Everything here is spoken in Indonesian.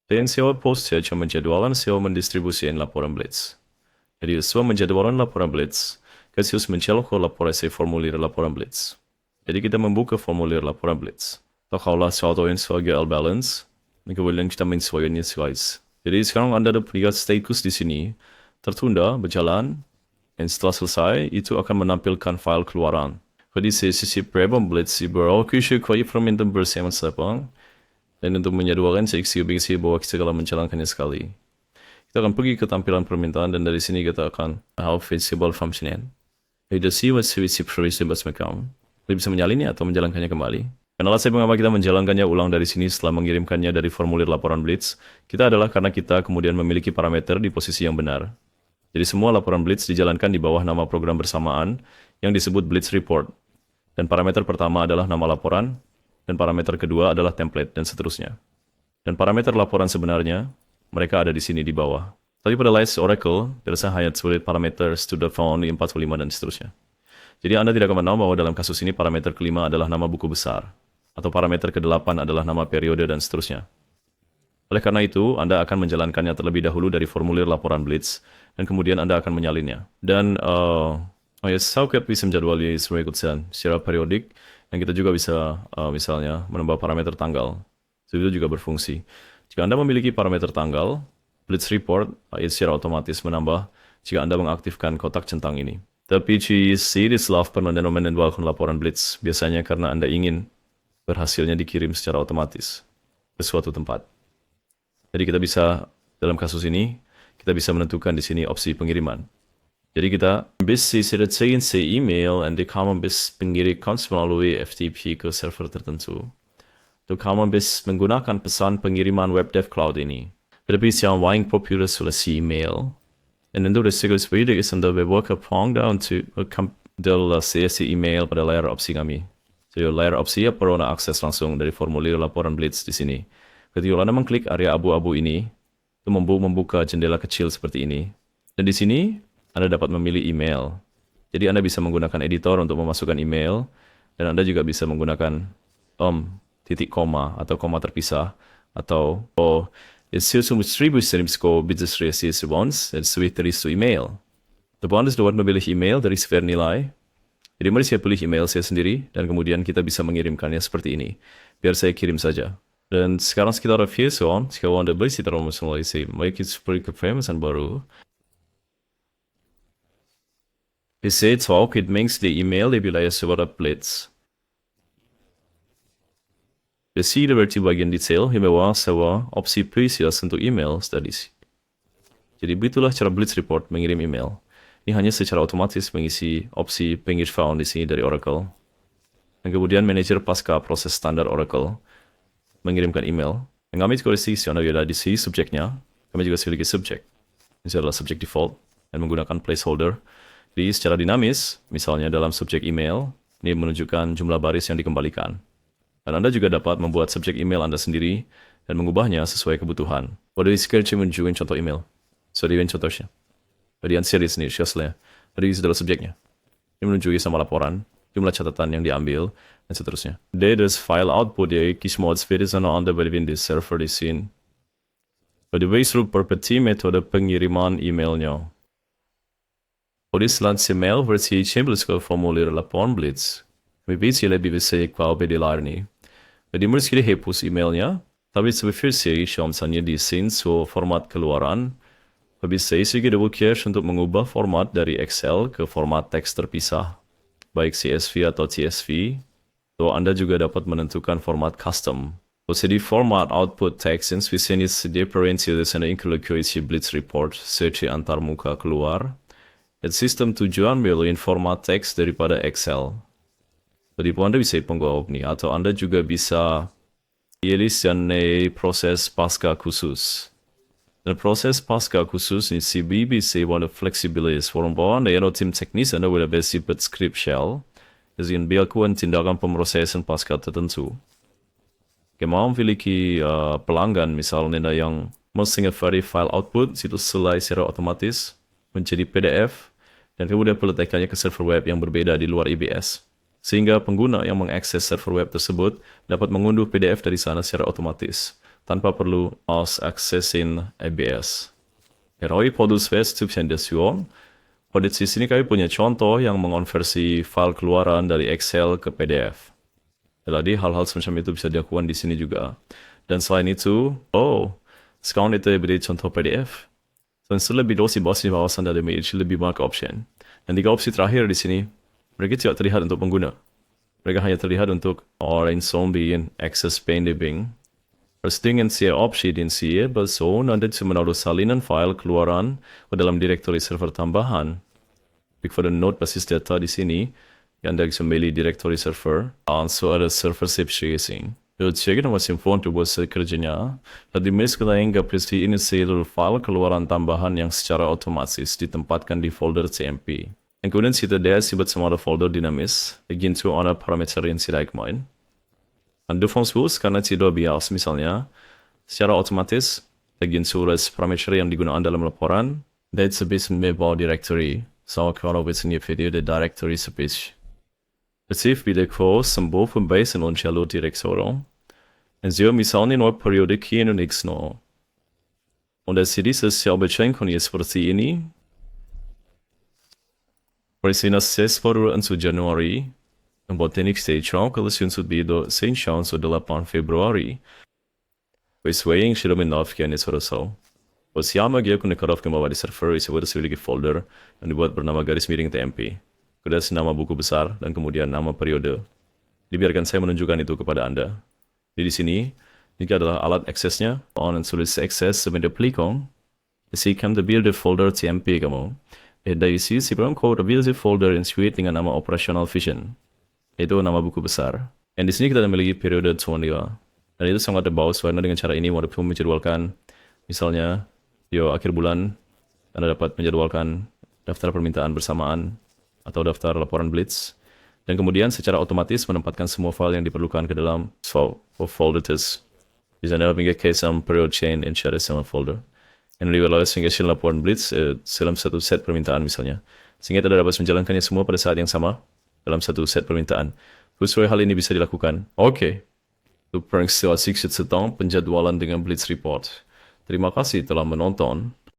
Dan SEO post search yang menjadwalkan SEO mendistribusikan laporan Blitz. Jadi, SEO menjadwalkan laporan Blitz, khusus mencelokkan laporan formulir laporan Blitz. Jadi, kita membuka formulir laporan Blitz. Takaulah suatu yang sebagai balance, dan kemudian kita menyesuaikannya size. Jadi, sekarang Anda ada lihat status di sini, tertunda, berjalan, dan setelah selesai, itu akan menampilkan file keluaran. Jadi, sisi problem Blitz, ibarat kusuk kaya permintaan bersama siapa, dan untuk menjadwalkan seksi bahwa kita kalau menjalankannya sekali. Kita akan pergi ke tampilan permintaan dan dari sini kita akan how feasible functioning. Jadi see what service provision bus account. Kita bisa menyalinnya atau menjalankannya kembali. Dan alasan mengapa kita menjalankannya ulang dari sini setelah mengirimkannya dari formulir laporan Blitz, kita adalah karena kita kemudian memiliki parameter di posisi yang benar. Jadi semua laporan Blitz dijalankan di bawah nama program bersamaan yang disebut Blitz Report. Dan parameter pertama adalah nama laporan, dan parameter kedua adalah template, dan seterusnya. Dan parameter laporan sebenarnya, mereka ada di sini di bawah. Tapi pada Lights Oracle, biasa hanya sebagai parameter student found 45 dan seterusnya. Jadi Anda tidak akan tahu bahwa dalam kasus ini parameter kelima adalah nama buku besar, atau parameter ke-8 adalah nama periode dan seterusnya. Oleh karena itu, Anda akan menjalankannya terlebih dahulu dari formulir laporan Blitz, dan kemudian Anda akan menyalinnya. Dan, Sauket bisa menjadwali secara periodik, dan kita juga bisa misalnya menambah parameter tanggal. Itu juga berfungsi. Jika Anda memiliki parameter tanggal, Blitz Report secara otomatis menambah jika Anda mengaktifkan kotak centang ini. Tapi series pernah menjadwalkan laporan Blitz biasanya karena Anda ingin berhasilnya dikirim secara otomatis ke suatu tempat. Jadi kita bisa, dalam kasus ini, kita bisa menentukan di sini opsi pengiriman. Jadi kita bisa sediakan email dan kamu bisa pengirim melalui FTP ke server tertentu. Atau kamu bisa menggunakan pesan pengiriman web dev cloud ini. Tetapi yang paling populer adalah email. Dan untuk resiko seperti itu, Anda beberapa pangda untuk adalah sesi email pada layar opsi kami. Jadi layar opsi perlu Anda akses langsung dari formulir laporan Blitz di sini. Ketika Anda mengklik area abu-abu ini, itu membuka jendela kecil seperti ini. Dan di sini, Anda dapat memilih email. Jadi Anda bisa menggunakan editor untuk memasukkan email, dan Anda juga bisa menggunakan titik koma atau koma terpisah, atau business response dan switch dari email. Teman Anda dapat memilih email dari sfer nilai. Jadi mari saya pilih email saya sendiri, dan kemudian kita bisa mengirimkannya seperti ini. Biar saya kirim saja. Dan sekarang sekitar sekarang Anda bisa terus mari kita seperti kefahaman baru. Bisa talk it makes the email di wilayah sebuah Blitz. Bisa di bagian detail yang bawah sebuah opsi precious untuk email studies. Jadi begitulah cara Blitz Report mengirim email. Ini hanya secara otomatis mengisi opsi pengir found di sini dari Oracle. Dan kemudian manajer pasca proses standar Oracle mengirimkan email. Dan kami juga ada di sini subjeknya. Kami juga memiliki subjek. Ini adalah subjek default dan menggunakan placeholder. Jadi secara dinamis, misalnya dalam subjek email, ini menunjukkan jumlah baris yang dikembalikan. Dan Anda juga dapat membuat subjek email Anda sendiri dan mengubahnya sesuai kebutuhan. Pada sekarang saya menunjukkan contoh email. So, ini contohnya. Bagian series ini, Shazla. Jadi ini adalah subjeknya. Ini menunjukkan sama laporan, jumlah catatan yang diambil, dan seterusnya. Data file output ya, kismod seperti sana Anda berada di server di sini. Pada base perpeti metode pengiriman emailnya. Pada selanjutnya email versi chambers ke formulir laporan Blitz. Kami bisa lebih bisa kuau bedilar ni. Jadi mesti dihapus emailnya, tapi sebenarnya misalnya di sini so format keluaran. Bisa juga double cache untuk mengubah format dari Excel ke format teks terpisah, baik CSV atau TSV. Atau Anda juga dapat menentukan format custom. Jadi format output text yang spesialnya diferensiasi dari inkludasi Blitz Report search antar muka keluar. Dan sistem tujuan melalui format teks daripada Excel. Jadi Anda bisa penggawab ni, atau Anda juga bisa pilih proses pasca khusus. Dan proses pasca khusus ini CBBC ada fleksibilitas forum bawah Anda yang tim teknis Anda boleh bersifat script shell jadi biarkan tindakan pemrosesan pasca tertentu. Kemau memiliki pelanggan misalnya yang mesti file output situ selai secara otomatis menjadi PDF dan kemudian peletakannya ke server web yang berbeda di luar IBS. Sehingga pengguna yang mengakses server web tersebut dapat mengunduh PDF dari sana secara otomatis tanpa perlu aksesin ABS. Heroi produs subsendasiun. Pada di sini kami punya contoh yang mengonversi file keluaran dari Excel ke PDF. Jadi hal-hal semacam itu bisa dilakukan di sini juga. Dan selain itu, sekarang itu beri contoh PDF. Dan lebih dosi bawah bawasan dari image lebih banyak option. Dan 3 opsi terakhir di sini, mereka tidak terlihat untuk pengguna. Mereka hanya terlihat untuk orang zombie yang access pending. Dengan si opsi dan si person nanti menaruh salinan file keluaran ke dalam direktori server tambahan. Pada node basis data di sini, yang dari kembali direktori server, so ada server safe tracing. Jadi masih important buat kerjanya. Tadi misalnya hingga peristiwa ini seluruh file keluaran tambahan yang secara otomatis ditempatkan di folder CMP. Dan kemudian kita dia sibuk semua folder dinamis, begitu ada parameter yang tidak main. Dan default karena tidak bias misalnya, secara otomatis, begitu parameter yang digunakan dalam laporan, database membawa directory. So kalau biasanya video di directory space. Betif bila kau sembuh pembahasan on jalur direktory. Dan so misalnya nur periode kien und x no. Und das CD ist ja beschränkt seperti ini. Presina 6 baru untuk Januari. Buat teknik stage kalau sudah bido sen chance 8 Februari. Swaying sudah menafikan itu so. Siapa dia kena kerap kembali di server isi buat sebagai folder yang dibuat bernama garis miring TMP. Kemudian nama buku besar dan kemudian nama periode. Dibiarkan saya menunjukkan itu kepada Anda. Di sini, ini adalah alat aksesnya. On sulit akses sebenarnya plikong. Isi kamu terbiar di folder TMP kamu. Dari sini, si program kau terbiar di folder yang suite dengan nama operational vision. Itu nama buku besar. Dan di sini kita memiliki periode 22. Dan itu sangat terbaus karena dengan cara ini walaupun menjadwalkan misalnya akhir bulan Anda dapat menjadwalkan daftar permintaan bersamaan atau daftar laporan blitz dan kemudian secara otomatis menempatkan semua file yang diperlukan ke dalam folder test. Bisa Anda memiliki case period chain in share sama folder. Dan lalu sehingga laporan blitz dalam satu set permintaan misalnya. Sehingga Anda dapat menjalankannya semua pada saat yang sama dalam satu set permintaan. Khususnya hal ini bisa dilakukan. Oke. Itu perang sedang penjadwalan dengan blitz report. Terima kasih telah menonton.